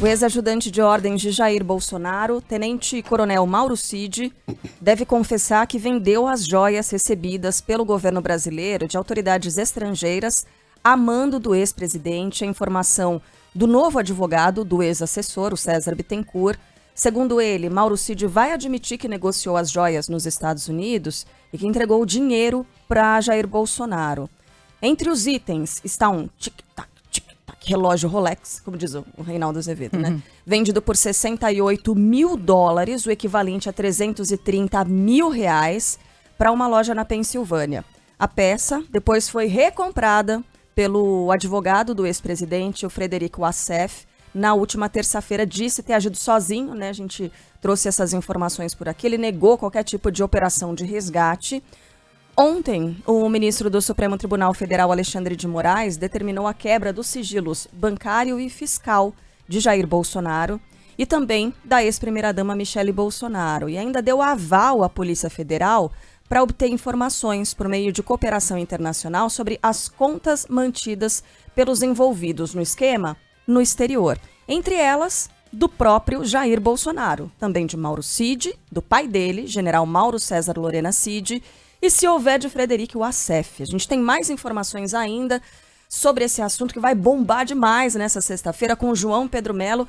O ex-ajudante de ordens de Jair Bolsonaro, tenente-coronel Mauro Cid, deve confessar que vendeu as joias recebidas pelo governo brasileiro de autoridades estrangeiras a mando do ex-presidente. A informação do novo advogado do ex-assessor, o César Bittencourt. Segundo ele, Mauro Cid vai admitir que negociou as joias nos Estados Unidos e que entregou o dinheiro para Jair Bolsonaro. Entre os itens está um tic-tac, relógio Rolex, como diz o Reinaldo Azevedo, né? Vendido por $68 mil, o equivalente a R$330 mil, para uma loja na Pensilvânia. A peça depois foi recomprada pelo advogado do ex-presidente, o Frederico Wassef. Na última terça-feira disse ter agido sozinho, né? A gente trouxe essas informações por aqui. Ele negou qualquer tipo de operação de resgate. Ontem, o ministro do Supremo Tribunal Federal, Alexandre de Moraes, determinou a quebra dos sigilos bancário e fiscal de Jair Bolsonaro e também da ex-primeira-dama Michele Bolsonaro. E ainda deu aval à Polícia Federal para obter informações por meio de cooperação internacional sobre as contas mantidas pelos envolvidos no esquema no exterior. Entre elas, do próprio Jair Bolsonaro, também de Mauro Cid, do pai dele, general Mauro César Lorena Cid, e se houver de Frederico Wassef. A gente tem mais informações ainda sobre esse assunto que vai bombar demais nessa sexta-feira com o João Pedro Melo.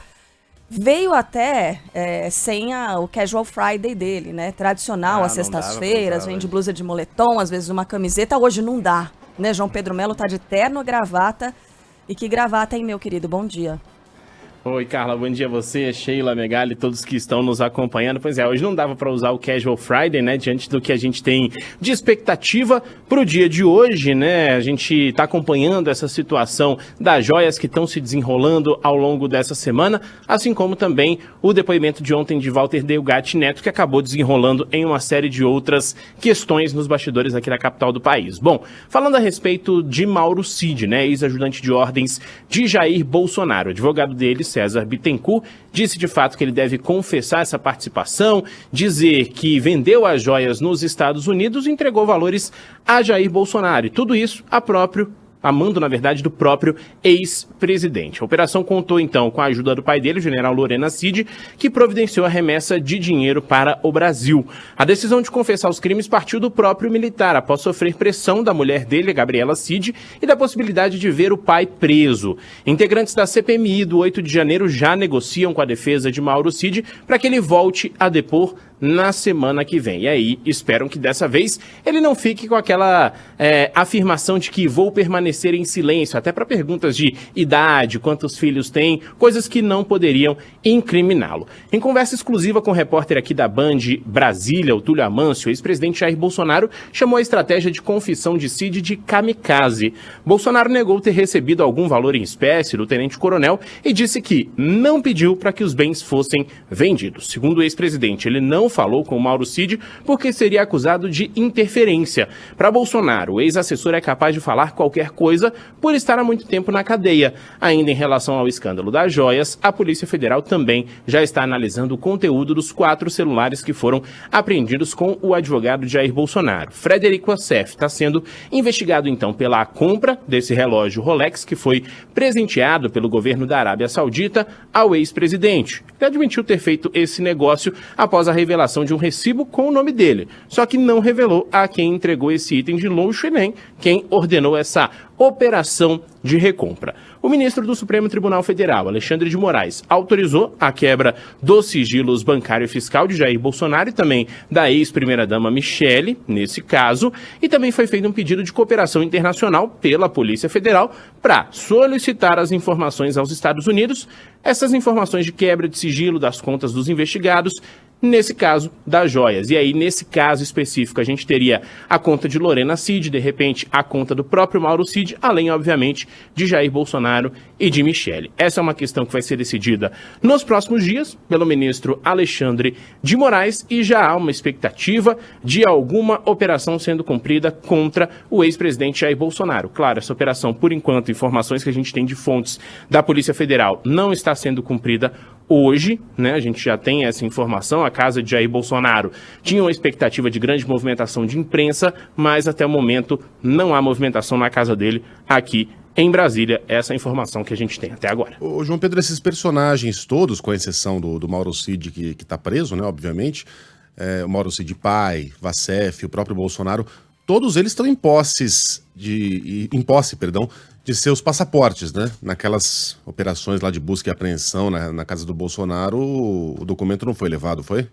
Veio até sem o Casual Friday dele, né? Tradicional, às sextas-feiras, vem de blusa de moletom, às vezes uma camiseta. Hoje não dá, né? João Pedro Melo tá de terno, gravata. E que gravata, hein, meu querido? Bom dia. Oi, Carla, bom dia a você, Sheila, Megali, todos que estão nos acompanhando. Pois é, hoje não dava para usar o Casual Friday, né, diante do que a gente tem de expectativa para o dia de hoje, né? A gente está acompanhando essa situação das joias que estão se desenrolando ao longo dessa semana, assim como também o depoimento de ontem de Walter Delgatti Neto, que acabou desenrolando em uma série de outras questões nos bastidores aqui da capital do país. Bom, falando a respeito de Mauro Cid, né, ex-ajudante de ordens de Jair Bolsonaro, advogado dele, César Bittencourt, disse de fato que ele deve confessar essa participação, dizer que vendeu as joias nos Estados Unidos e entregou valores a Jair Bolsonaro. E tudo isso a mando, na verdade, do próprio ex-presidente. A operação contou, então, com a ajuda do pai dele, o general Lorena Cid, que providenciou a remessa de dinheiro para o Brasil. A decisão de confessar os crimes partiu do próprio militar, após sofrer pressão da mulher dele, Gabriela Cid, e da possibilidade de ver o pai preso. Integrantes da CPMI do 8 de janeiro já negociam com a defesa de Mauro Cid para que ele volte a depor na semana que vem. E aí, esperam que dessa vez ele não fique com aquela afirmação de que vou permanecer em silêncio, até para perguntas de idade, quantos filhos tem, coisas que não poderiam incriminá-lo. Em conversa exclusiva com o repórter aqui da Band Brasília, o Túlio Amâncio, o ex-presidente Jair Bolsonaro chamou a estratégia de confissão de Cid de kamikaze. Bolsonaro negou ter recebido algum valor em espécie do tenente-coronel e disse que não pediu para que os bens fossem vendidos. Segundo o ex-presidente, ele não falou com o Mauro Cid porque seria acusado de interferência. Para Bolsonaro, o ex-assessor é capaz de falar qualquer coisa por estar há muito tempo na cadeia. Ainda em relação ao escândalo das joias, a Polícia Federal também já está analisando o conteúdo dos 4 celulares que foram apreendidos com o advogado de Jair Bolsonaro. Frederico Wassef está sendo investigado, então, pela compra desse relógio Rolex que foi presenteado pelo governo da Arábia Saudita ao ex-presidente. Ele admitiu ter feito esse negócio após a revelação de um recibo com o nome dele, só que não revelou a quem entregou esse item de luxo e nem quem ordenou essa operação de recompra. O ministro do Supremo Tribunal Federal, Alexandre de Moraes, autorizou a quebra dos sigilos bancário e fiscal de Jair Bolsonaro e também da ex-primeira-dama Michele, nesse caso, e também foi feito um pedido de cooperação internacional pela Polícia Federal para solicitar as informações aos Estados Unidos, essas informações de quebra de sigilo das contas dos investigados, nesse caso, das joias. E aí, nesse caso específico, a gente teria a conta de Lorena Cid, de repente, a conta do próprio Mauro Cid, além, obviamente, de Jair Bolsonaro e de Michele. Essa é uma questão que vai ser decidida nos próximos dias pelo ministro Alexandre de Moraes e já há uma expectativa de alguma operação sendo cumprida contra o ex-presidente Jair Bolsonaro. Claro, essa operação, por enquanto, informações que a gente tem de fontes da Polícia Federal, não está sendo cumprida hoje, né? A gente já tem essa informação. A casa de Jair Bolsonaro tinha uma expectativa de grande movimentação de imprensa, mas até o momento não há movimentação na casa dele aqui em Brasília. Essa é a informação que a gente tem até agora. Ô, João Pedro, esses personagens todos, com exceção do Mauro Cid, que está preso, né, obviamente, o Mauro Cid pai, Vacef, o próprio Bolsonaro, todos eles estão em posse, de seus passaportes, né? Naquelas operações lá de busca e apreensão na casa do Bolsonaro, o documento não foi levado, foi?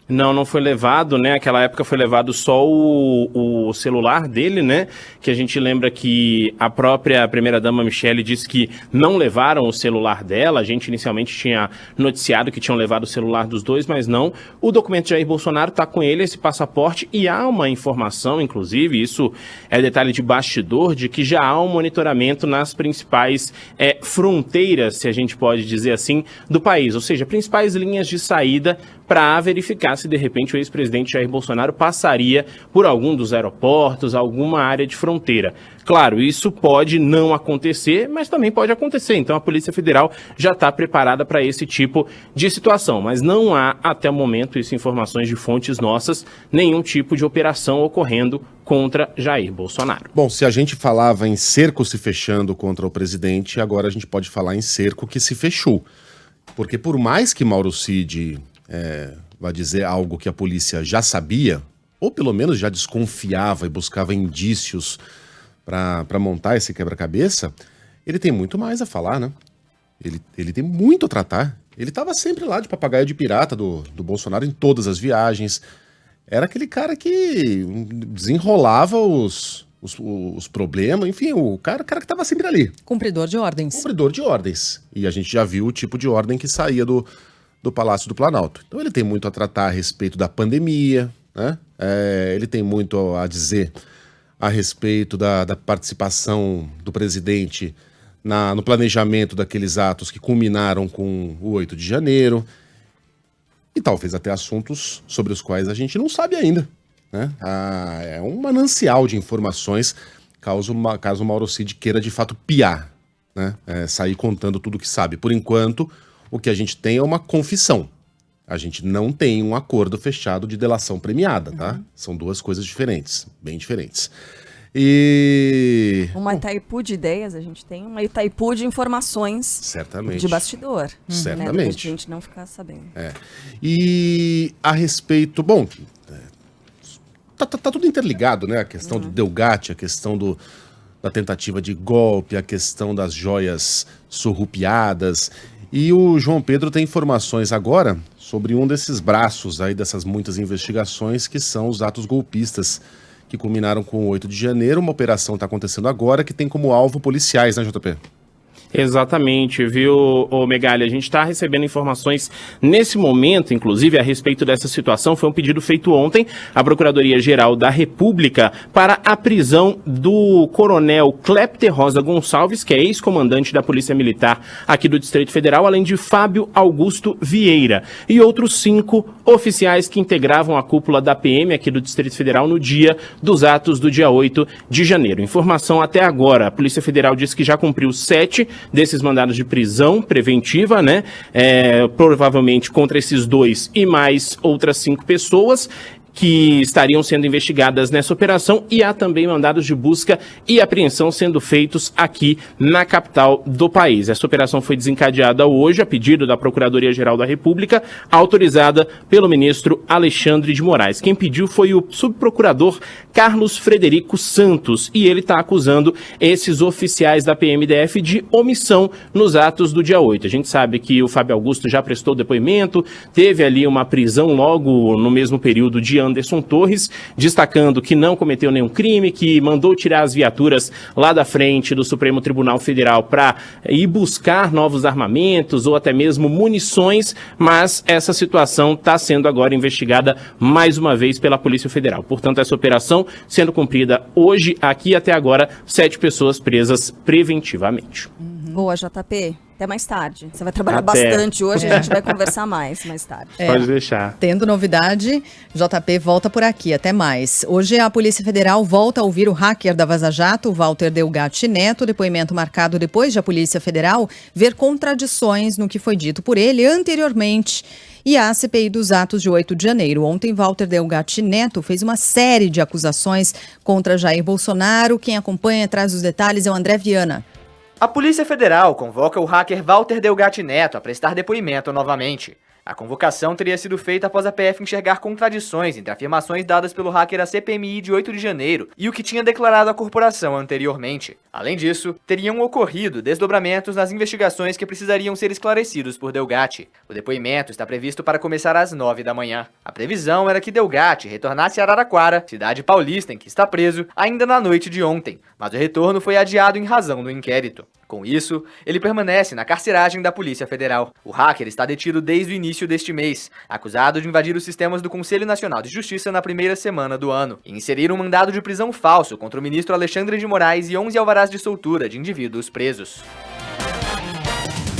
Não foi levado, né? Naquela época foi levado só o celular dele, né? Que a gente lembra que a própria primeira-dama Michele disse que não levaram o celular dela. A gente inicialmente tinha noticiado que tinham levado o celular dos dois, mas não. O documento de Jair Bolsonaro está com ele, esse passaporte, e há uma informação, inclusive, isso é detalhe de bastidor, de que já há um monitoramento nas principais fronteiras, se a gente pode dizer assim, do país. Ou seja, principais linhas de saída para verificar se de repente o ex-presidente Jair Bolsonaro passaria por algum dos aeroportos, alguma área de fronteira. Claro, isso pode não acontecer, mas também pode acontecer. Então a Polícia Federal já está preparada para esse tipo de situação. Mas não há, até o momento, isso informações de fontes nossas, nenhum tipo de operação ocorrendo contra Jair Bolsonaro. Bom, se a gente falava em cerco se fechando contra o presidente, agora a gente pode falar em cerco que se fechou. Porque por mais que Mauro Cid vai dizer algo que a polícia já sabia, ou pelo menos já desconfiava e buscava indícios para montar esse quebra-cabeça, ele tem muito mais a falar, né? Ele tem muito a tratar. Ele estava sempre lá de papagaio de pirata do Bolsonaro em todas as viagens. Era aquele cara que desenrolava os problemas, enfim, o cara que estava sempre ali. Cumpridor de ordens. Cumpridor de ordens. E a gente já viu o tipo de ordem que saía do Palácio do Planalto. Então ele tem muito a tratar a respeito da pandemia, né? Ele tem muito a dizer a respeito da participação do presidente no planejamento daqueles atos que culminaram com o 8 de janeiro, e talvez até assuntos sobre os quais a gente não sabe ainda, né? É um manancial de informações caso o Mauro Cid queira de fato piar, né? Sair contando tudo que sabe. Por enquanto, o que a gente tem é uma confissão. A gente não tem um acordo fechado de delação premiada, tá? São duas coisas diferentes, bem diferentes. E... Uma Itaipu de ideias, a gente tem uma Itaipu de informações. Certamente. De bastidor. Certamente. Né? Pra gente não ficar sabendo. E a respeito... Bom, tá tudo interligado, né? A questão do Delgatti, a questão da tentativa de golpe, a questão das joias surrupiadas. E o João Pedro tem informações agora sobre um desses braços aí dessas muitas investigações, que são os atos golpistas que culminaram com o 8 de janeiro. Uma operação está acontecendo agora que tem como alvo policiais, né, JP? Exatamente, viu, Megali? A gente está recebendo informações nesse momento, inclusive, a respeito dessa situação. Foi um pedido feito ontem à Procuradoria-Geral da República para a prisão do coronel Clepter Rosa Gonçalves, que é ex-comandante da Polícia Militar aqui do Distrito Federal, além de Fábio Augusto Vieira e outros 5 oficiais que integravam a cúpula da PM aqui do Distrito Federal no dia dos atos do dia 8 de janeiro. Informação até agora, a Polícia Federal disse que já cumpriu 7 desses mandados de prisão preventiva, né? Provavelmente contra esses 2 e mais outras 5 pessoas que estariam sendo investigadas nessa operação, e há também mandados de busca e apreensão sendo feitos aqui na capital do país. Essa operação foi desencadeada hoje a pedido da Procuradoria-Geral da República, autorizada pelo ministro Alexandre de Moraes. Quem pediu foi o subprocurador Carlos Frederico Santos, e ele está acusando esses oficiais da PMDF de omissão nos atos do dia 8. A gente sabe que o Fábio Augusto já prestou depoimento, teve ali uma prisão logo no mesmo período de Anderson Torres, destacando que não cometeu nenhum crime, que mandou tirar as viaturas lá da frente do Supremo Tribunal Federal para ir buscar novos armamentos ou até mesmo munições, mas essa situação está sendo agora investigada mais uma vez pela Polícia Federal. Portanto, essa operação sendo cumprida hoje, aqui até agora, 7 pessoas presas preventivamente. Boa, JP. Até mais tarde. Você vai trabalhar Até. bastante hoje, a gente vai conversar mais tarde. Pode deixar. Tendo novidade, JP volta por aqui. Até mais. Hoje a Polícia Federal volta a ouvir o hacker da Vaza Jato, Walter Delgatti Neto, depoimento marcado depois de a Polícia Federal ver contradições no que foi dito por ele anteriormente. E a CPI dos atos de 8 de janeiro. Ontem, Walter Delgatti Neto fez uma série de acusações contra Jair Bolsonaro. Quem acompanha traz os detalhes é o André Viana. A Polícia Federal convoca o hacker Walter Delgatti Neto a prestar depoimento novamente. A convocação teria sido feita após a PF enxergar contradições entre afirmações dadas pelo hacker à CPMI de 8 de janeiro e o que tinha declarado a corporação anteriormente. Além disso, teriam ocorrido desdobramentos nas investigações que precisariam ser esclarecidos por Delgatti. O depoimento está previsto para começar às 9 da manhã. A previsão era que Delgatti retornasse a Araraquara, cidade paulista em que está preso, ainda na noite de ontem, mas o retorno foi adiado em razão do inquérito. Com isso, ele permanece na carceragem da Polícia Federal. O hacker está detido desde o início deste mês, acusado de invadir os sistemas do Conselho Nacional de Justiça na primeira semana do ano e inserir um mandado de prisão falso contra o ministro Alexandre de Moraes e 11 alvarás de soltura de indivíduos presos.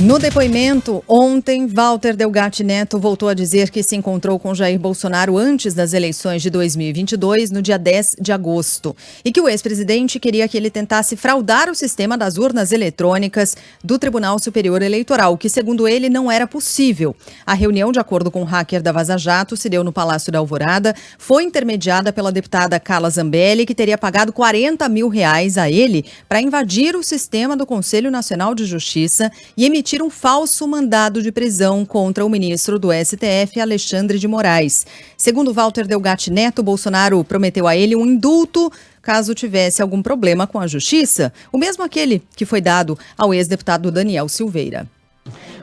No depoimento, ontem, Walter Delgatti Neto voltou a dizer que se encontrou com Jair Bolsonaro antes das eleições de 2022, no dia 10 de agosto, e que o ex-presidente queria que ele tentasse fraudar o sistema das urnas eletrônicas do Tribunal Superior Eleitoral, que, segundo ele, não era possível. A reunião, de acordo com o hacker da Vaza Jato, se deu no Palácio da Alvorada, foi intermediada pela deputada Carla Zambelli, que teria pagado R$40 mil a ele para invadir o sistema do Conselho Nacional de Justiça e emitir um falso mandado de prisão contra o ministro do STF, Alexandre de Moraes. Segundo Walter Delgatti Neto, Bolsonaro prometeu a ele um indulto caso tivesse algum problema com a justiça, o mesmo aquele que foi dado ao ex-deputado Daniel Silveira.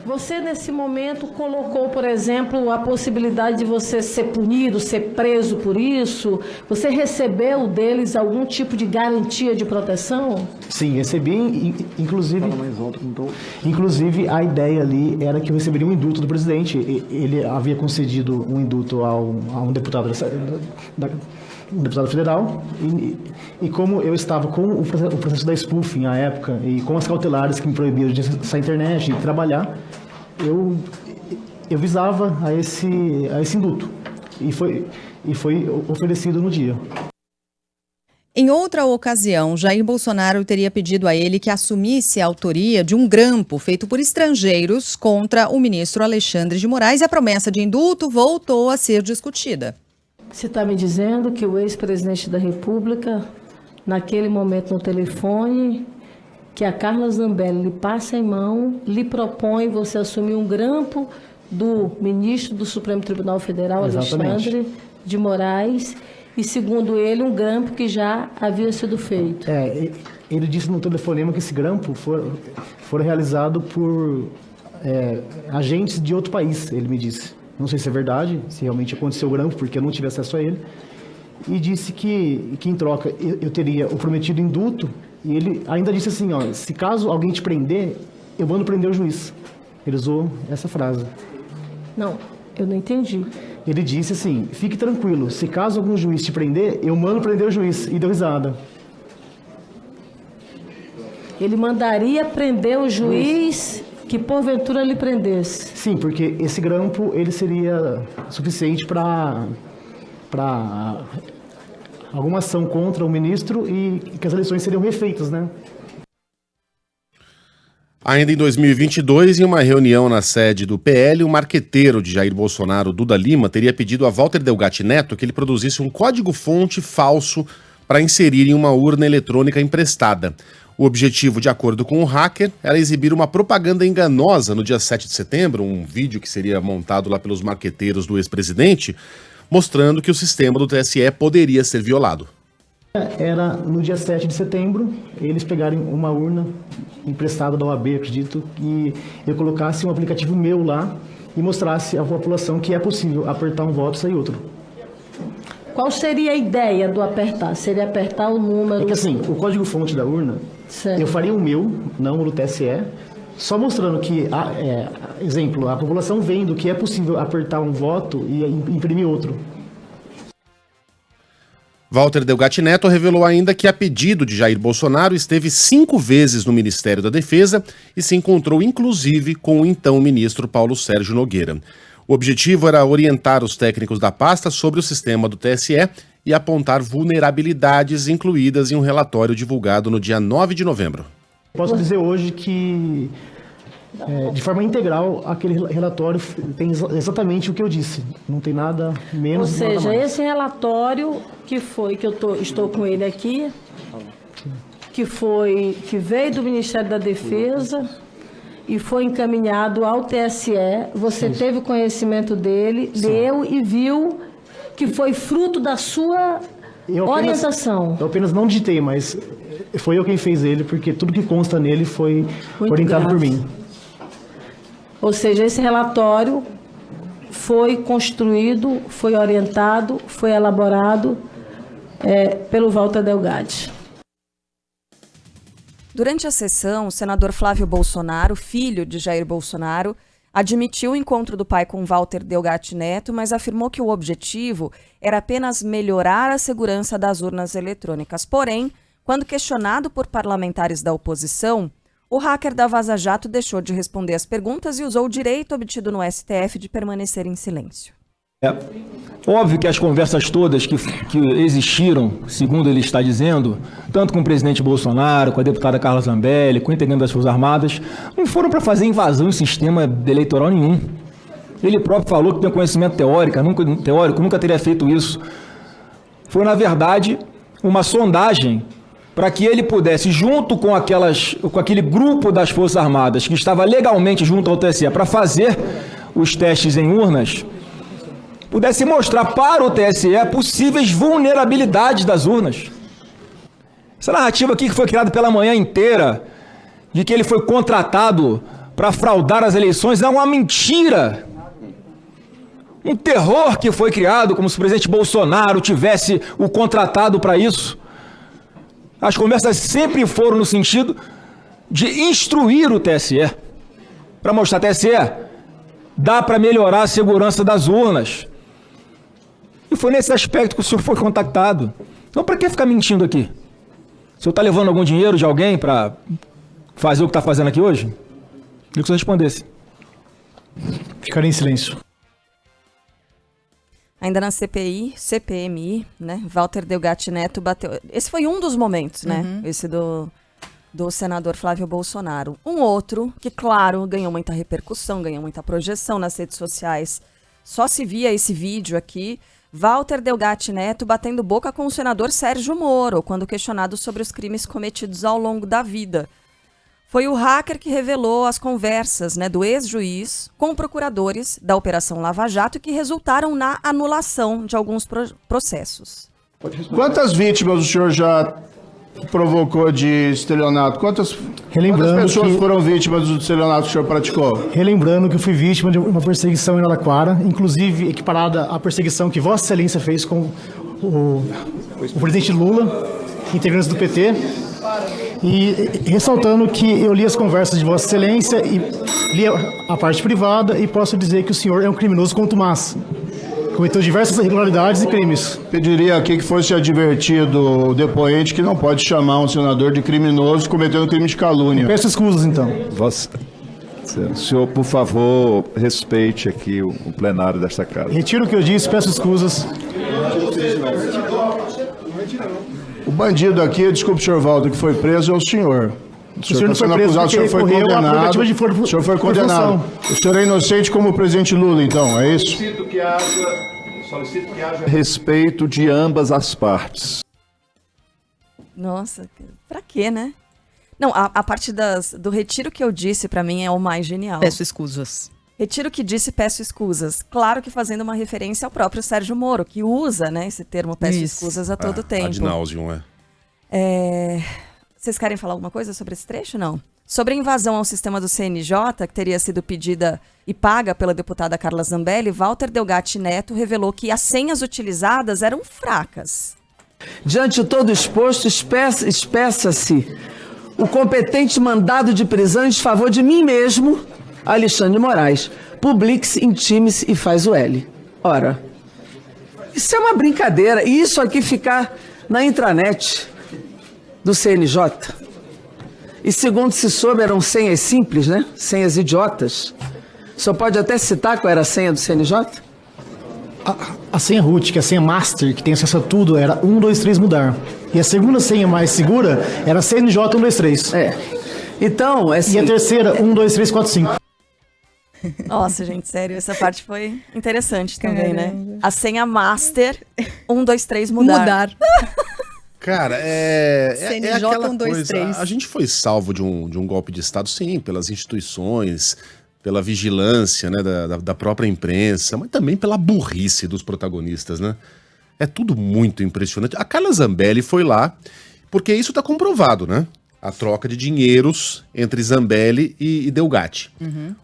Você, nesse momento, colocou, por exemplo, a possibilidade de você ser punido, ser preso por isso? Você recebeu deles algum tipo de garantia de proteção? Sim, recebi, inclusive a ideia ali era que eu receberia um indulto do presidente. Ele havia concedido um indulto a um deputado federal e como eu estava com o processo da spoofing à época e com as cautelares que me proibiram de sair à internet e trabalhar, eu visava a esse indulto e foi oferecido no dia. Em outra ocasião, Jair Bolsonaro teria pedido a ele que assumisse a autoria de um grampo feito por estrangeiros contra o ministro Alexandre de Moraes e a promessa de indulto voltou a ser discutida. Você está me dizendo que o ex-presidente da República, naquele momento no telefone, que a Carla Zambelli lhe passa em mão, lhe propõe você assumir um grampo do ministro do Supremo Tribunal Federal, Exatamente. Alexandre de Moraes, e, segundo ele, um grampo que já havia sido feito. Ele disse no telefonema que esse grampo foi realizado por agentes de outro país, ele me disse. Não sei se é verdade, se realmente aconteceu o grampo, porque eu não tive acesso a ele. E disse que em troca eu teria o prometido indulto. E ele ainda disse assim, ó, se caso alguém te prender, eu mando prender o juiz. Ele usou essa frase. Não, eu não entendi. Ele disse assim, fique tranquilo, se caso algum juiz te prender, eu mando prender o juiz. E deu risada. Ele mandaria prender o juiz que porventura lhe prendesse. Sim, porque esse grampo ele seria suficiente para alguma ação contra o ministro e que as eleições seriam refeitas, né? Ainda em 2022, em uma reunião na sede do PL, o marqueteiro de Jair Bolsonaro, Duda Lima, teria pedido a Walter Delgatti Neto que ele produzisse um código-fonte falso para inserir em uma urna eletrônica emprestada. O objetivo, de acordo com o hacker, era exibir uma propaganda enganosa no dia 7 de setembro, um vídeo que seria montado lá pelos marqueteiros do ex-presidente, mostrando que o sistema do TSE poderia ser violado. Era no dia 7 de setembro, eles pegarem uma urna emprestada da OAB, acredito, e eu colocasse um aplicativo meu lá e mostrasse à população que é possível apertar um voto e sair outro. Qual seria a ideia do apertar? Seria apertar o número... É que assim, o código-fonte da urna, certo. Eu faria o meu, não o do TSE, só mostrando que, exemplo, a população vendo que é possível apertar um voto e imprimir outro. Walter Delgatti Neto revelou ainda que, a pedido de Jair Bolsonaro, esteve 5 vezes no Ministério da Defesa e se encontrou, inclusive, com o então ministro Paulo Sérgio Nogueira. O objetivo era orientar os técnicos da pasta sobre o sistema do TSE e apontar vulnerabilidades incluídas em um relatório divulgado no dia 9 de novembro. Posso dizer hoje que, de forma integral, aquele relatório tem exatamente o que eu disse. Não tem nada menos. Ou seja, nada mais. esse relatório que eu estou com ele aqui, que veio do Ministério da Defesa e foi encaminhado ao TSE. Você teve conhecimento dele, leu e viu que foi fruto da sua orientação. Eu apenas não digitei, mas foi eu quem fez ele, porque tudo que consta nele foi orientado por mim. Ou seja, esse relatório foi construído, foi orientado, foi elaborado pelo Walter Delgatti. Durante a sessão, o senador Flávio Bolsonaro, filho de Jair Bolsonaro, admitiu o encontro do pai com Walter Delgatti Neto, mas afirmou que o objetivo era apenas melhorar a segurança das urnas eletrônicas. Porém, quando questionado por parlamentares da oposição, o hacker da Vaza Jato deixou de responder às perguntas e usou o direito obtido no STF de permanecer em silêncio. É óbvio que as conversas todas que existiram, segundo ele está dizendo, tanto com o presidente Bolsonaro, com a deputada Carla Zambelli, com o integrante das Forças Armadas, não foram para fazer invasão em sistema eleitoral nenhum. Ele próprio falou que tem conhecimento teórico, nunca teria feito isso. Foi, na verdade, uma sondagem para que ele pudesse, junto com aquele grupo das Forças Armadas que estava legalmente junto ao TSE para fazer os testes em urnas, pudesse mostrar para o TSE possíveis vulnerabilidades das urnas. Essa narrativa aqui que foi criada pela manhã inteira, de que ele foi contratado para fraudar as eleições, é uma mentira. Um terror que foi criado, como se o presidente Bolsonaro tivesse o contratado para isso. As conversas sempre foram no sentido de instruir o TSE, para mostrar, TSE, dá para melhorar a segurança das urnas. E foi nesse aspecto que o senhor foi contactado. Então, para que ficar mentindo aqui? O senhor está levando algum dinheiro de alguém para fazer o que está fazendo aqui hoje? Queria que o senhor respondesse. Ficarei em silêncio. Ainda na CPMI, né? Walter Delgatti Neto bateu... Esse foi um dos momentos, né? Esse do senador Flávio Bolsonaro. Um outro que, claro, ganhou muita repercussão, ganhou muita projeção nas redes sociais. Só se via esse vídeo aqui. Walter Delgatti Neto batendo boca com o senador Sérgio Moro, quando questionado sobre os crimes cometidos ao longo da vida. Foi o hacker que revelou as conversas, né, do ex-juiz com procuradores da Operação Lava Jato que resultaram na anulação de alguns processos. Quantas vítimas o senhor já provocou de estelionato? Quantas pessoas foram vítimas do estelionato que o senhor praticou? Relembrando que eu fui vítima de uma perseguição em Araraquara, inclusive equiparada à perseguição que Vossa Excelência fez com o presidente Lula, integrantes do PT, e ressaltando que eu li as conversas de Vossa Excelência e li a parte privada e posso dizer que o senhor é um criminoso contumaz. Cometeu diversas irregularidades e crimes. Pediria aqui que fosse advertido o depoente que não pode chamar um senador de criminoso cometendo crime de calúnia. Peço escusas, então. O senhor, por favor, respeite aqui o plenário desta casa. Retiro o que eu disse, peço escusas. O bandido aqui, desculpe, senhor Walter, que foi preso é o senhor. O senhor não foi preso porque ele recorreu à prerrogativa de o senhor foi condenado. O senhor é inocente como o presidente Lula, então, é isso? Solicito que haja respeito de ambas as partes. Nossa, pra quê, né? Não, a parte do retiro que eu disse, pra mim, é o mais genial. Peço escusas. Retiro que disse, peço escusas. Claro que fazendo uma referência ao próprio Sérgio Moro, que usa, né, esse termo peço escusas a todo tempo. Ad nauseam, Vocês querem falar alguma coisa sobre esse trecho? Não. Sobre a invasão ao sistema do CNJ, que teria sido pedida e paga pela deputada Carla Zambelli, Walter Delgatti Neto revelou que as senhas utilizadas eram fracas. Diante de todo exposto, expressa-se o competente mandado de prisão em favor de mim mesmo, Alexandre de Moraes. Publique-se, intime-se e faz o L. Ora, isso é uma brincadeira. E isso aqui ficar na intranet do CNJ. E segundo se soube, eram senhas simples, né? Senhas idiotas. Só pode até citar qual era a senha do CNJ? A senha root, que é a senha master, que tem acesso a tudo, era 123 mudar. E a segunda senha mais segura era CNJ 123. Então, assim, e a terceira, 12345. Nossa, gente, sério, essa parte foi interessante também, né? A senha master, 123 mudar. Cara, CNJ aquela 1, 2, coisa. 3. A gente foi salvo de um golpe de Estado, sim, pelas instituições, pela vigilância, né, da própria imprensa, mas também pela burrice dos protagonistas, né? É tudo muito impressionante. A Carla Zambelli foi lá, porque isso está comprovado, né? A troca de dinheiros entre Zambelli e Delgatti.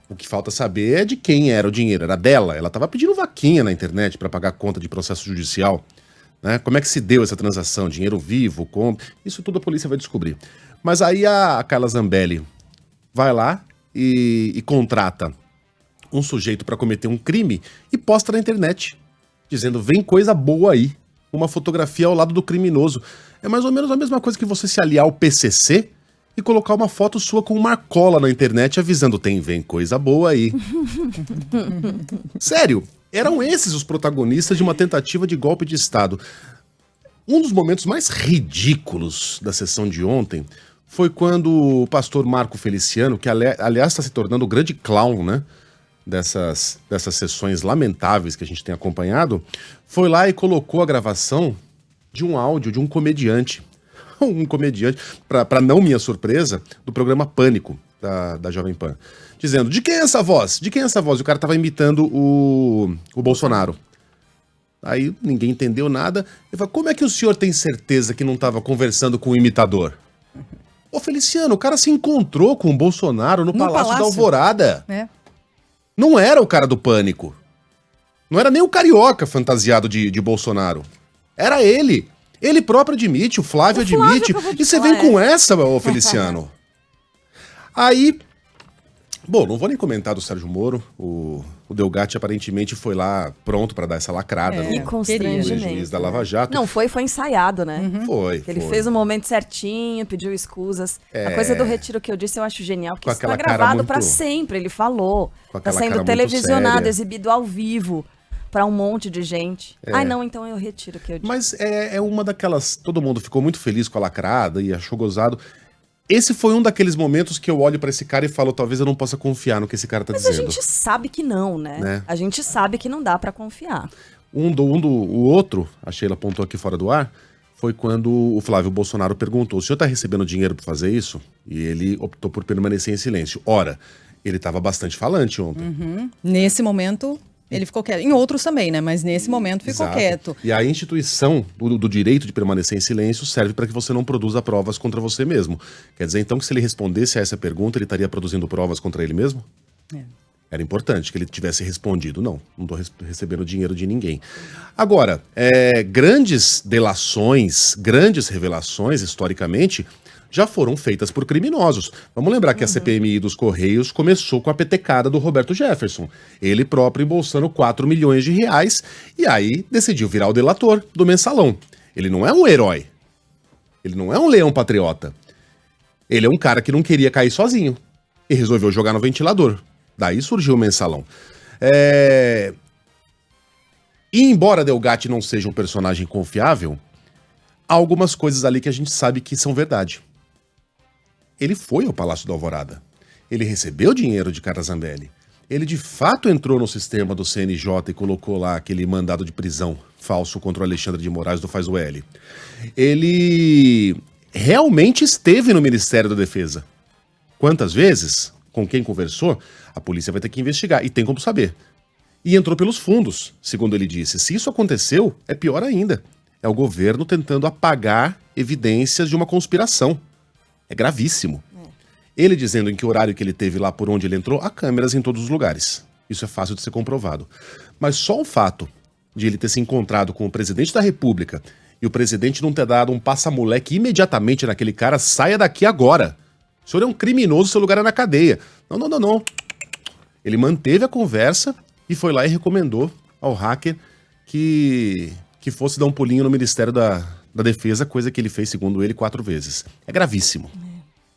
O que falta saber é de quem era o dinheiro. Era dela. Ela estava pedindo vaquinha na internet para pagar conta de processo judicial. Né? Como é que se deu essa transação? Dinheiro vivo? Como? Isso tudo a polícia vai descobrir. Mas aí a Carla Zambelli vai lá e contrata um sujeito para cometer um crime e posta na internet, dizendo, vem coisa boa aí. Uma fotografia ao lado do criminoso. É mais ou menos a mesma coisa que você se aliar ao PCC e colocar uma foto sua com uma cola na internet avisando, vem coisa boa aí. Sério, eram esses os protagonistas de uma tentativa de golpe de Estado. Um dos momentos mais ridículos da sessão de ontem foi quando o pastor Marco Feliciano, que aliás está se tornando o grande clown, né? Dessas sessões lamentáveis que a gente tem acompanhado, foi lá e colocou a gravação de um áudio de um comediante. Um comediante, para não minha surpresa, do programa Pânico, da Jovem Pan. Dizendo, de quem é essa voz? De quem é essa voz? E o cara tava imitando o Bolsonaro. Aí ninguém entendeu nada. Ele falou, como é que o senhor tem certeza que não tava conversando com o imitador? Ô Feliciano, o cara se encontrou com o Bolsonaro no Palácio da Alvorada. É. Não era o cara do Pânico. Não era nem o carioca fantasiado de Bolsonaro. Era ele. Ele próprio admite, o Flávio admite. E você vem com essa, ô Feliciano. Aí, bom, não vou nem comentar do Sérgio Moro. O Delgatti aparentemente foi lá pronto para dar essa lacrada Que constrangimento. juiz da Lava Jato. Não, foi ensaiado, né? Foi. Ele fez o momento certinho, pediu escusas. A coisa do retiro que eu disse eu acho genial, porque isso tá gravado pra sempre, ele falou. Tá sendo televisionado, exibido ao vivo pra um monte de gente. Ai, não, então eu retiro o que eu disse. Mas é uma daquelas... Todo mundo ficou muito feliz com a lacrada e achou gozado. Esse foi um daqueles momentos que eu olho pra esse cara e falo, talvez eu não possa confiar no que esse cara tá dizendo. Mas a gente sabe que não, né? A gente sabe que não dá pra confiar. O outro, a Sheila apontou aqui fora do ar, foi quando o Flávio Bolsonaro perguntou, o senhor tá recebendo dinheiro pra fazer isso? E ele optou por permanecer em silêncio. Ora, ele tava bastante falante ontem. Nesse momento... Ele ficou quieto. Em outros também, né? Mas nesse momento ficou quieto. E a instituição do direito de permanecer em silêncio serve para que você não produza provas contra você mesmo. Quer dizer, então, que se ele respondesse a essa pergunta, ele estaria produzindo provas contra ele mesmo? Era importante que ele tivesse respondido. Não estou recebendo dinheiro de ninguém. Agora, grandes delações, grandes revelações, historicamente, já foram feitas por criminosos. Vamos lembrar que a CPMI dos Correios começou com a petecada do Roberto Jefferson. Ele próprio embolsando 4 milhões de reais e aí decidiu virar o delator do Mensalão. Ele não é um herói. Ele não é um leão patriota. Ele é um cara que não queria cair sozinho e resolveu jogar no ventilador. Daí surgiu o Mensalão. E embora Delgatti não seja um personagem confiável, há algumas coisas ali que a gente sabe que são verdade. Ele foi ao Palácio da Alvorada. Ele recebeu dinheiro de Carla Zambelli. Ele de fato entrou no sistema do CNJ e colocou lá aquele mandado de prisão falso contra o Alexandre de Moraes do Faz o L. Ele realmente esteve no Ministério da Defesa. Quantas vezes? Com quem conversou? A polícia vai ter que investigar e tem como saber. E entrou pelos fundos, segundo ele disse. Se isso aconteceu, é pior ainda. É o governo tentando apagar evidências de uma conspiração. É gravíssimo. Ele dizendo em que horário que ele teve lá por onde ele entrou, há câmeras em todos os lugares. Isso é fácil de ser comprovado. Mas só o fato de ele ter se encontrado com o presidente da República e o presidente não ter dado um passa-moleque imediatamente naquele cara, saia daqui agora. O senhor é um criminoso, seu lugar é na cadeia. Não. Ele manteve a conversa e foi lá e recomendou ao hacker que fosse dar um pulinho no Ministério da Defesa, coisa que ele fez, segundo ele, 4 vezes. É gravíssimo.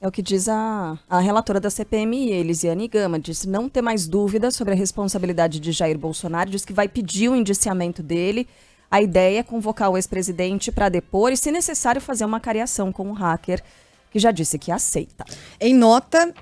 É o que diz a relatora da CPMI, Elisiane Gama, disse não ter mais dúvidas sobre a responsabilidade de Jair Bolsonaro, diz que vai pedir o indiciamento dele. A ideia é convocar o ex-presidente para depor e, se necessário, fazer uma cariação com o hacker, que já disse que aceita. Em nota,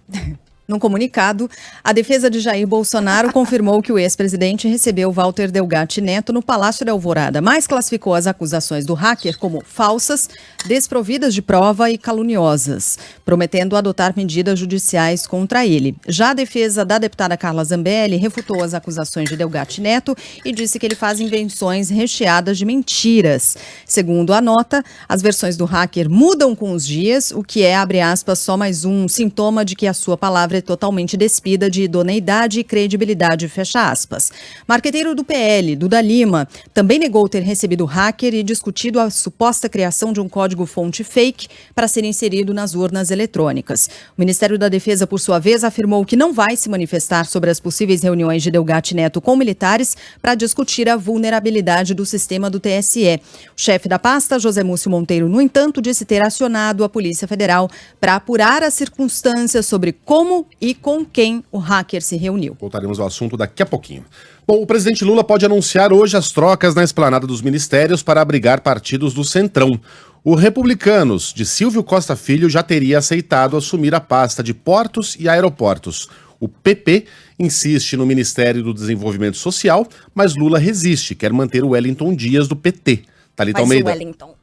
Num comunicado, a defesa de Jair Bolsonaro confirmou que o ex-presidente recebeu Walter Delgatti Neto no Palácio da Alvorada, mas classificou as acusações do hacker como falsas, desprovidas de prova e caluniosas, prometendo adotar medidas judiciais contra ele. Já a defesa da deputada Carla Zambelli refutou as acusações de Delgatti Neto e disse que ele faz invenções recheadas de mentiras. Segundo a nota, as versões do hacker mudam com os dias, o que é, abre aspas, só mais um sintoma de que a sua palavra é totalmente despida de idoneidade e credibilidade, fecha aspas. Marqueteiro do PL, Duda Lima, também negou ter recebido o hacker e discutido a suposta criação de um código-fonte fake para ser inserido nas urnas eletrônicas. O Ministério da Defesa, por sua vez, afirmou que não vai se manifestar sobre as possíveis reuniões de Delgatti Neto com militares para discutir a vulnerabilidade do sistema do TSE. O chefe da pasta, José Múcio Monteiro, no entanto, disse ter acionado a Polícia Federal para apurar as circunstâncias sobre como e com quem o hacker se reuniu. Voltaremos ao assunto daqui a pouquinho. Bom, o presidente Lula pode anunciar hoje as trocas na esplanada dos ministérios para abrigar partidos do Centrão. O Republicanos, de Silvio Costa Filho, já teria aceitado assumir a pasta de Portos e Aeroportos. O PP insiste no Ministério do Desenvolvimento Social, mas Lula resiste, quer manter o Wellington Dias do PT. Thalita Almeida. Wellington.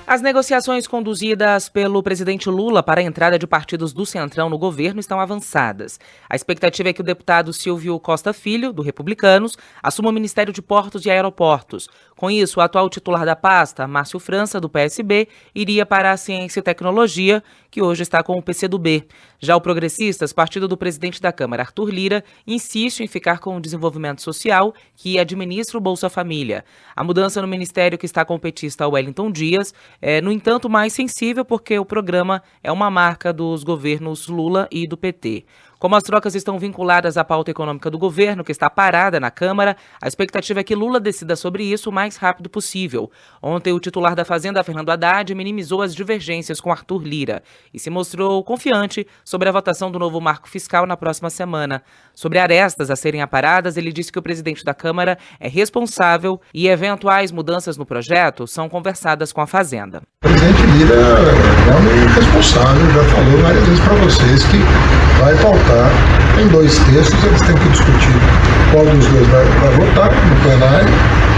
As negociações conduzidas pelo presidente Lula para a entrada de partidos do Centrão no governo estão avançadas. A expectativa é que o deputado Silvio Costa Filho, do Republicanos, assuma o Ministério de Portos e Aeroportos. Com isso, o atual titular da pasta, Márcio França, do PSB, iria para a Ciência e Tecnologia, que hoje está com o PCdoB. Já o Progressistas, partido do presidente da Câmara, Arthur Lira, insiste em ficar com o Desenvolvimento Social, que administra o Bolsa Família. A mudança no ministério que está com o petista Wellington Dias é, no entanto, mais sensível porque o programa é uma marca dos governos Lula e do PT. Como as trocas estão vinculadas à pauta econômica do governo, que está parada na Câmara, a expectativa é que Lula decida sobre isso o mais rápido possível. Ontem, o titular da Fazenda, Fernando Haddad, minimizou as divergências com Arthur Lira e se mostrou confiante sobre a votação do novo marco fiscal na próxima semana. Sobre arestas a serem aparadas, ele disse que o presidente da Câmara é responsável e eventuais mudanças no projeto são conversadas com a Fazenda. O presidente Lira é um responsável, já falou várias vezes para vocês que vai pautar em 2 terços, eles têm que discutir qual dos dois vai votar no plenário,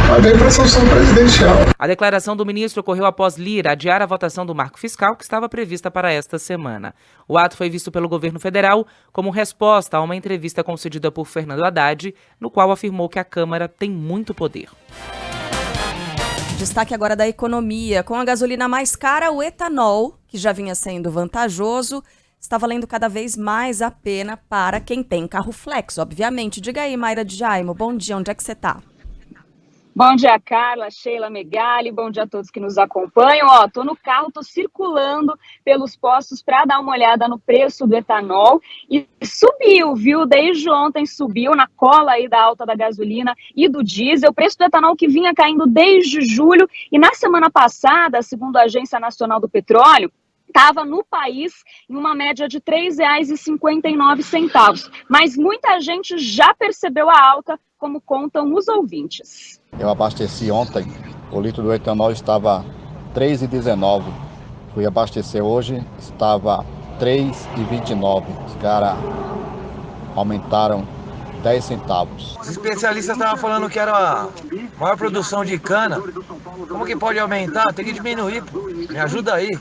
mas vem para a sanção presidencial. A declaração do ministro ocorreu após Lira adiar a votação do marco fiscal que estava prevista para esta semana. O ato foi visto pelo governo federal como resposta a uma entrevista concedida por Fernando Haddad, no qual afirmou que a Câmara tem muito poder. Destaque agora da economia. Com a gasolina mais cara, o etanol, que já vinha sendo vantajoso, está valendo cada vez mais a pena para quem tem carro flex, obviamente. Diga aí, Mayra Djaimo, bom dia, onde é que você está? Bom dia, Carla, Sheila Megali, bom dia a todos que nos acompanham. Tô no carro, tô circulando pelos postos para dar uma olhada no preço do etanol e subiu, viu? Desde ontem subiu na cola aí da alta da gasolina e do diesel. O preço do etanol que vinha caindo desde julho e na semana passada, segundo a Agência Nacional do Petróleo, estava no país em uma média de R$ 3,59, mas muita gente já percebeu a alta, como contam os ouvintes. Eu abasteci ontem, o litro do etanol estava R$ 3,19. Fui abastecer hoje, estava R$ 3,29. Os caras aumentaram 10 centavos. Os especialistas estavam falando que era a maior produção de cana. Como que pode aumentar? Tem que diminuir. Me ajuda aí.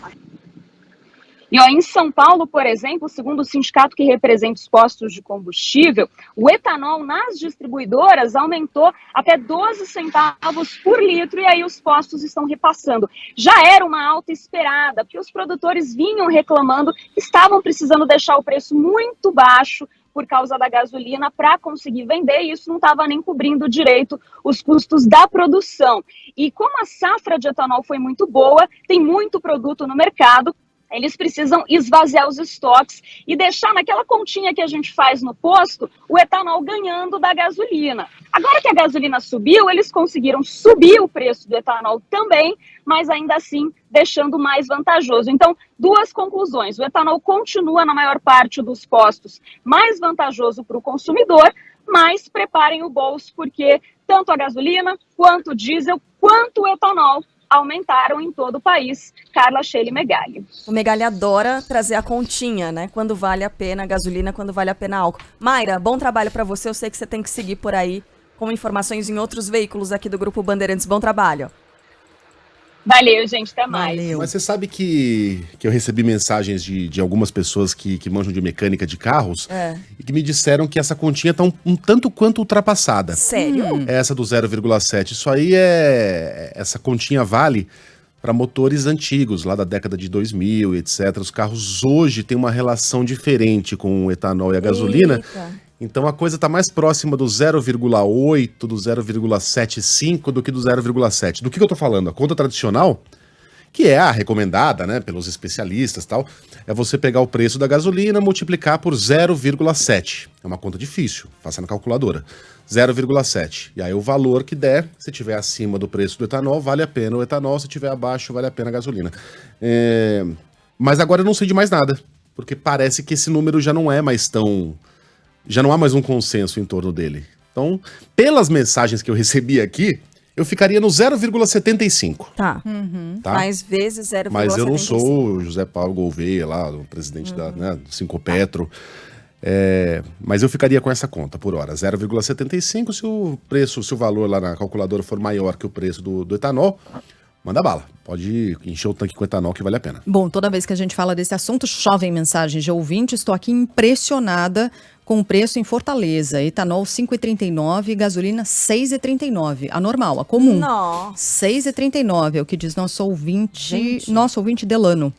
E em São Paulo, por exemplo, segundo o sindicato que representa os postos de combustível, o etanol nas distribuidoras aumentou até 12 centavos por litro e aí os postos estão repassando. Já era uma alta esperada, porque os produtores vinham reclamando que estavam precisando deixar o preço muito baixo por causa da gasolina para conseguir vender, e isso não estava nem cobrindo direito os custos da produção. E como a safra de etanol foi muito boa, tem muito produto no mercado, eles precisam esvaziar os estoques e deixar naquela continha que a gente faz no posto o etanol ganhando da gasolina. Agora que a gasolina subiu, eles conseguiram subir o preço do etanol também, mas ainda assim deixando mais vantajoso. Então, 2 conclusões. O etanol continua na maior parte dos postos mais vantajoso para o consumidor, mas preparem o bolso porque tanto a gasolina, quanto o diesel, quanto o etanol aumentaram em todo o país. Carla, Sheila e Megali. O Megali adora trazer a continha, né? Quando vale a pena a gasolina, quando vale a pena álcool. Mayra, bom trabalho para você. Eu sei que você tem que seguir por aí com informações em outros veículos aqui do Grupo Bandeirantes. Bom trabalho. Valeu, gente. Até mais. Valeu. Mas você sabe que eu recebi mensagens de algumas pessoas que manjam de mecânica de carros e que me disseram que essa continha tá um tanto quanto ultrapassada. Sério? Essa do 0,7. Isso aí essa continha vale para motores antigos, lá da década de 2000, etc. Os carros hoje têm uma relação diferente com o etanol e a gasolina. Eita. Então a coisa está mais próxima do 0,8, do 0,75 do que do 0,7. Do que eu estou falando? A conta tradicional, que é a recomendada, né, pelos especialistas e tal, é você pegar o preço da gasolina, multiplicar por 0,7. É uma conta difícil, faça na calculadora. 0,7. E aí o valor que der, se tiver acima do preço do etanol, vale a pena o etanol, se tiver abaixo, vale a pena a gasolina. Mas agora eu não sei de mais nada, porque parece que esse número já não é mais tão... Já não há mais um consenso em torno dele. Então, pelas mensagens que eu recebi aqui, eu ficaria no 0,75. Tá. Tá? Mais vezes 0,75. Mas eu não sou o José Paulo Gouveia lá, o presidente do Cinco Petro. Mas eu ficaria com essa conta por hora. 0,75, se o valor lá na calculadora for maior que o preço do etanol, manda bala. Pode encher o tanque com etanol que vale a pena. Bom, toda vez que a gente fala desse assunto, chovem mensagens de ouvintes. Estou aqui impressionada com o preço em Fortaleza. Etanol 5,39 e gasolina 6,39. A normal, a comum. Nossa. 6,39 é o que diz nosso ouvinte Delano.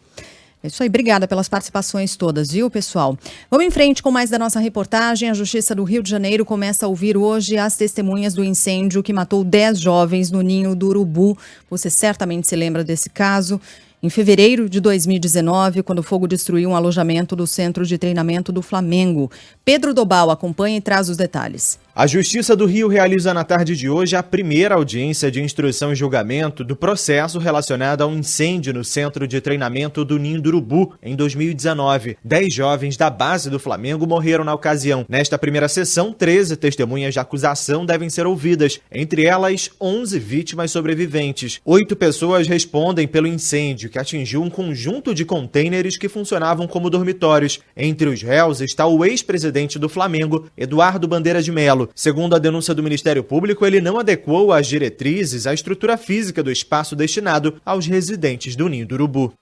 É isso aí, obrigada pelas participações todas, viu, pessoal? Vamos em frente com mais da nossa reportagem. A Justiça do Rio de Janeiro começa a ouvir hoje as testemunhas do incêndio que matou 10 jovens no Ninho do Urubu. Você certamente se lembra desse caso. Em fevereiro de 2019, quando o fogo destruiu um alojamento do Centro de Treinamento do Flamengo. Pedro Dobal acompanha e traz os detalhes. A Justiça do Rio realiza na tarde de hoje a primeira audiência de instrução e julgamento do processo relacionado ao incêndio no Centro de Treinamento do Ninho do Urubu, em 2019. 10 jovens da base do Flamengo morreram na ocasião. Nesta primeira sessão, 13 testemunhas de acusação devem ser ouvidas, entre elas 11 vítimas sobreviventes. 8 pessoas respondem pelo incêndio, que atingiu um conjunto de contêineres que funcionavam como dormitórios. Entre os réus está o ex-presidente do Flamengo, Eduardo Bandeira de Melo. Segundo a denúncia do Ministério Público, ele não adequou às diretrizes a estrutura física do espaço destinado aos residentes do Ninho do Urubu.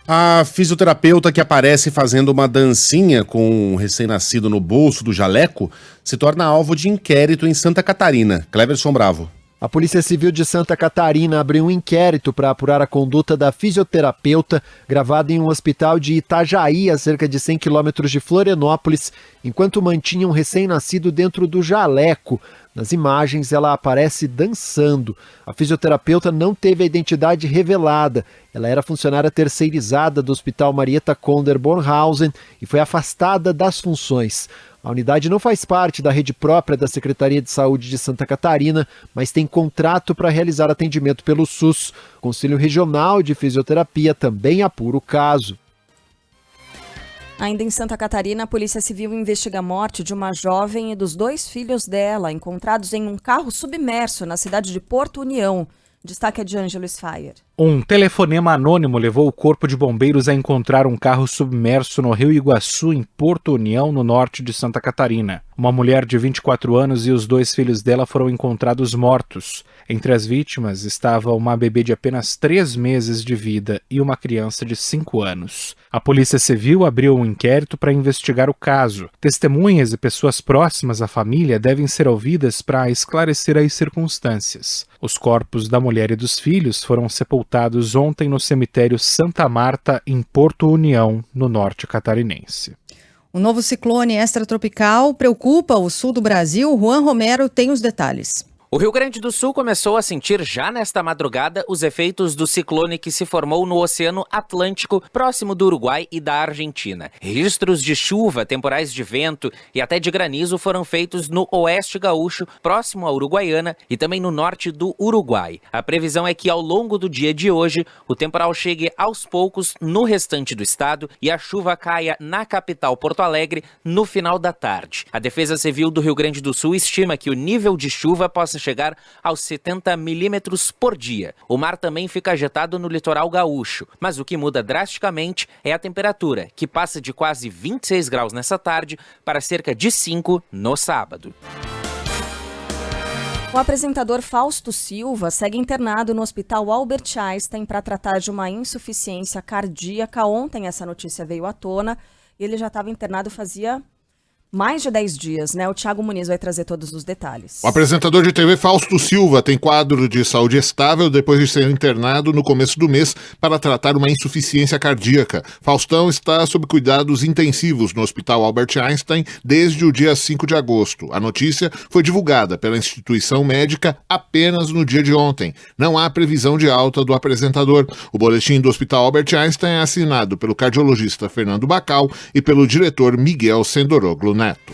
A fisioterapeuta que aparece fazendo uma dancinha com um recém-nascido no bolso do jaleco se torna alvo de inquérito em Santa Catarina. Cleverson Bravo. A Polícia Civil de Santa Catarina abriu um inquérito para apurar a conduta da fisioterapeuta gravada em um hospital de Itajaí, a cerca de 100 quilômetros de Florianópolis, enquanto mantinha um recém-nascido dentro do jaleco. Nas imagens, ela aparece dançando. A fisioterapeuta não teve a identidade revelada. Ela era funcionária terceirizada do Hospital Marieta Conder Bornhausen e foi afastada das funções. A unidade não faz parte da rede própria da Secretaria de Saúde de Santa Catarina, mas tem contrato para realizar atendimento pelo SUS. O Conselho Regional de Fisioterapia também apura o caso. Ainda em Santa Catarina, a Polícia Civil investiga a morte de uma jovem e dos 2 filhos dela, encontrados em um carro submerso na cidade de Porto União. Destaque é de Ângelo Sfaier. Um telefonema anônimo levou o Corpo de Bombeiros a encontrar um carro submerso no Rio Iguaçu, em Porto União, no norte de Santa Catarina. Uma mulher de 24 anos e os 2 filhos dela foram encontrados mortos. Entre as vítimas estava uma bebê de apenas 3 meses de vida e uma criança de 5 anos. A Polícia Civil abriu um inquérito para investigar o caso. Testemunhas e pessoas próximas à família devem ser ouvidas para esclarecer as circunstâncias. Os corpos da mulher e dos filhos foram sepultados ontem no cemitério Santa Marta, em Porto União, no norte catarinense. O novo ciclone extratropical preocupa o sul do Brasil. Juan Romero tem os detalhes. O Rio Grande do Sul começou a sentir já nesta madrugada os efeitos do ciclone que se formou no Oceano Atlântico, próximo do Uruguai e da Argentina. Registros de chuva, temporais de vento e até de granizo foram feitos no oeste gaúcho, próximo à Uruguaiana e também no norte do Uruguai. A previsão é que ao longo do dia de hoje, o temporal chegue aos poucos no restante do estado e a chuva caia na capital Porto Alegre no final da tarde. A Defesa Civil do Rio Grande do Sul estima que o nível de chuva possa chegar aos 70 milímetros por dia. O mar também fica agitado no litoral gaúcho, mas o que muda drasticamente é a temperatura, que passa de quase 26 graus nessa tarde para cerca de 5 no sábado. O apresentador Fausto Silva segue internado no Hospital Albert Einstein para tratar de uma insuficiência cardíaca. Ontem essa notícia veio à tona e ele já estava internado fazia mais de 10 dias, né? O Thiago Muniz vai trazer todos os detalhes. O apresentador de TV Fausto Silva tem quadro de saúde estável depois de ser internado no começo do mês para tratar uma insuficiência cardíaca. Faustão está sob cuidados intensivos no Hospital Albert Einstein desde o dia 5 de agosto. A notícia foi divulgada pela instituição médica apenas no dia de ontem. Não há previsão de alta do apresentador. O boletim do Hospital Albert Einstein é assinado pelo cardiologista Fernando Bacal e pelo diretor Miguel Sendoroglu Neto.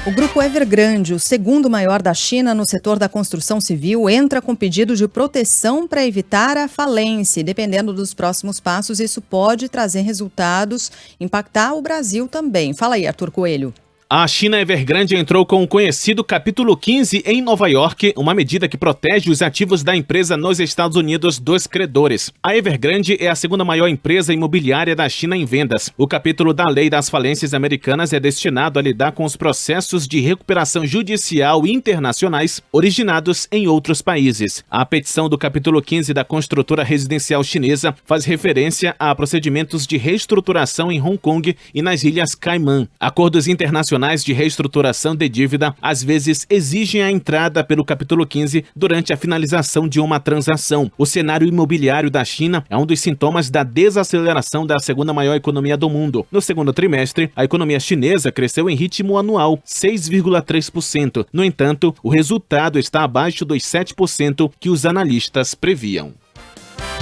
O Grupo Evergrande, o segundo maior da China no setor da construção civil, entra com pedido de proteção para evitar a falência. Dependendo dos próximos passos, isso pode trazer resultados, impactar o Brasil também. Fala aí, Arthur Coelho. A China Evergrande entrou com o conhecido Capítulo 15 em Nova York, uma medida que protege os ativos da empresa nos Estados Unidos dos credores. A Evergrande é a segunda maior empresa imobiliária da China em vendas. O capítulo da Lei das Falências Americanas é destinado a lidar com os processos de recuperação judicial internacionais originados em outros países. A petição do Capítulo 15 da construtora residencial chinesa faz referência a procedimentos de reestruturação em Hong Kong e nas Ilhas Caimã. Acordos internacionais de reestruturação de dívida às vezes exigem a entrada pelo capítulo 15 durante a finalização de uma transação. O cenário imobiliário da China é um dos sintomas da desaceleração da segunda maior economia do mundo. No segundo trimestre, a economia chinesa cresceu em ritmo anual, 6,3%. No entanto, o resultado está abaixo dos 7% que os analistas previam.